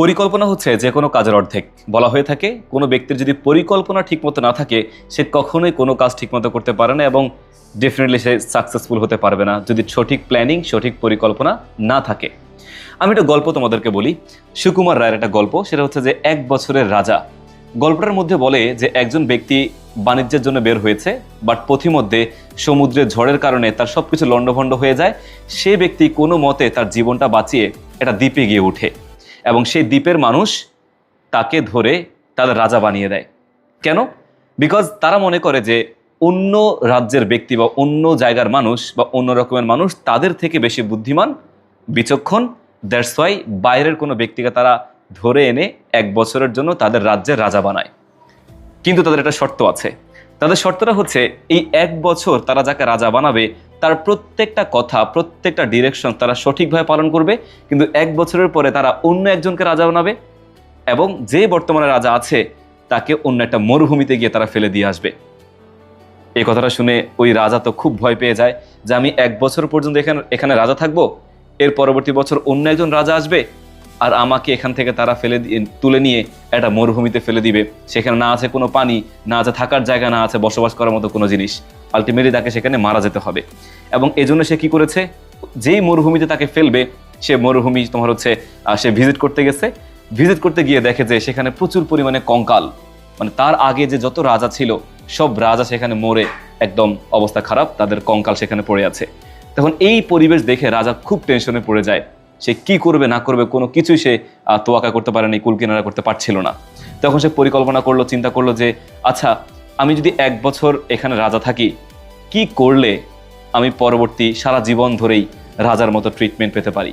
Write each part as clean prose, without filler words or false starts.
পরিকল্পনা হচ্ছে যে কোনো কাজের অর্ধেক। বলা হয়ে থাকে কোনো ব্যক্তির যদি পরিকল্পনা ঠিকমতো না থাকে সে কখনোই কোনো কাজ ঠিকমতো করতে পারে না এবং ডেফিনেটলি সে সাকসেসফুল হতে পারবে না যদি সঠিক প্ল্যানিং সঠিক পরিকল্পনা না থাকে। আমি একটা গল্প তোমাদেরকে বলি, সুকুমার রায়ের একটা গল্প, সেটা হচ্ছে যে 1 বছরের রাজা। গল্পটার মধ্যে বলে যে একজন ব্যক্তি বাণিজ্যের জন্য বের হয়েছে, বাট পথিমধ্যে সমুদ্রের ঝড়ের কারণে তার সবকিছু লণ্ডভণ্ড হয়ে যায়। সে ব্যক্তি কোনো মতে তার জীবনটা বাঁচিয়ে একটা দ্বীপে গিয়ে ওঠে এবং সেই দ্বীপের মানুষ তাকে ধরে তাদের রাজা বানিয়ে দেয়। কেন? বিকজ তারা মনে করে যে অন্য রাজ্যের ব্যক্তি বা অন্য জায়গার মানুষ বা অন্য রকমের মানুষ তাদের থেকে বেশি বুদ্ধিমান, বিচক্ষণ। দ্যাটস ওয়াই বাইরের কোনো ব্যক্তিকে তারা ধরে এনে 1 বছরের জন্য তাদের রাজ্যের রাজা বানায়। কিন্তু তাদের একটা শর্ত আছে। তাদের শর্তটা হচ্ছে এই 1 বছর তারা যাকে রাজা বানাবে তার প্রত্যেকটা কথা, প্রত্যেকটা ডিরেকশন তারা সঠিকভাবে পালন করবে, কিন্তু 1 বছরের পরে তারা অন্য একজনকে রাজা বানাবে এবং যে বর্তমানে রাজা আছে তাকে অন্য একটা মরুভূমিতে গিয়ে তারা ফেলে দিয়ে আসবে। এই কথাটা শুনে ওই রাজা তো খুব ভয় পেয়ে যায় যে আমি 1 বছর পর্যন্ত এখানে রাজা থাকবো, এর পরবর্তী বছর অন্য একজন রাজা আসবে আর আমাকে এখান থেকে তারা তুলে নিয়ে একটা মরুভূমিতে ফেলে দিবে। সেখানে না আছে কোনো পানি, না আছে থাকার জায়গা, না আছে বসবাস করার মতো কোনো জিনিস। আলটিমেটলি তাকে সেখানে মারা যেতে হবে। এবং এই জন্য সে কি করেছে, যেই মরুভূমিতে তাকে ফেলবে সে মরুভূমি তোমার হচ্ছে সে ভিজিট করতে গেছে। ভিজিট করতে গিয়ে দেখে যে সেখানে প্রচুর পরিমাণে কঙ্কাল, মানে তার আগে যে যত রাজা ছিল সব রাজা সেখানে মরে একদম অবস্থা খারাপ, তাদের কঙ্কাল সেখানে পড়ে আছে। তখন এই পরিবেশ দেখে রাজা খুব টেনশনে পড়ে যায়। সে কি করবে না করবে কোনো কিছুই সে তোয়াক্কা করতে পারেনি, কুলকিনারা করতে পারছিল না। তখন সে পরিকল্পনা করলো, চিন্তা করলো যে আচ্ছা আমি যদি 1 বছর এখানে রাজা থাকি, কি করলে আমি পরবর্তী সারা জীবন ধরেই রাজার মতো ট্রিটমেন্ট পেতে পারি।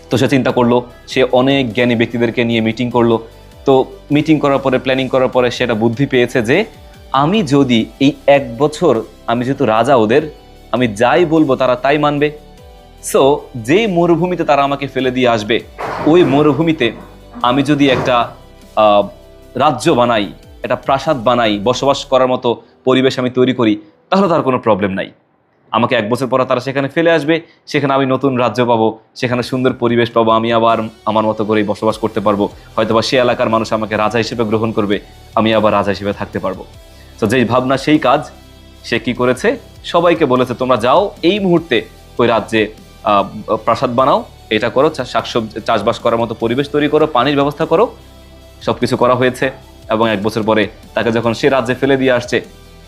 তো সে চিন্তা করলো, সে অনেক জ্ঞানী ব্যক্তিদেরকে নিয়ে মিটিং করলো। তো মিটিং করার পরে, প্ল্যানিং করার পরে সেটা বুদ্ধি পেয়েছে যে আমি যদি এই 1 বছর, আমি যেহেতু রাজা ওদের, আমি যাই বলবো তারা তাই মানবে। সো যেই মরুভূমিতে তারা আমাকে ফেলে দিয়ে আসবে ওই মরুভূমিতে আমি যদি একটা রাজ্য বানাই, একটা প্রাসাদ বানাই, বসবাস করার মতো পরিবেশ আমি তৈরি করি, তাহলে তার কোনো প্রবলেম নাই। আমাকে 1 বছর পর তারা সেখানে ফেলে আসবে, সেখানে আমি নতুন রাজ্য পাবো, সেখানে সুন্দর পরিবেশ পাবো, আমি আবার আমার মতো করেই বসবাস করতে পারবো। হয়তোবা সে এলাকার মানুষ আমাকে রাজা হিসেবে গ্রহণ করবে, আমি আবার রাজা হিসেবে থাকতে পারবো। তো যেই ভাবনা সেই কাজ। সে কি করেছে, সবাইকে বলেছে তোমরা যাও এই মুহূর্তে ওই রাজ্যে প্রাসাদ বানাও, এটা করো, শাকসবজি চাষবাস করার মতো পরিবেশ তৈরি করো, পানির ব্যবস্থা করো। সবকিছু করা হয়েছে এবং 1 বছর পরে তাকে যখন সে রাজ্যে ফেলে দিয়ে আসছে,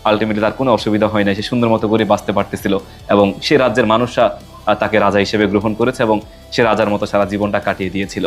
আলটিমেটলি তার কোনো অসুবিধা হয় না, সে সুন্দর মতো করে বাঁচতে পারতেছিল এবং সে রাজ্যের মানুষরা তাকে রাজা হিসেবে গ্রহণ করেছে এবং সে রাজার মতো সারা জীবনটা কাটিয়ে দিয়েছিল।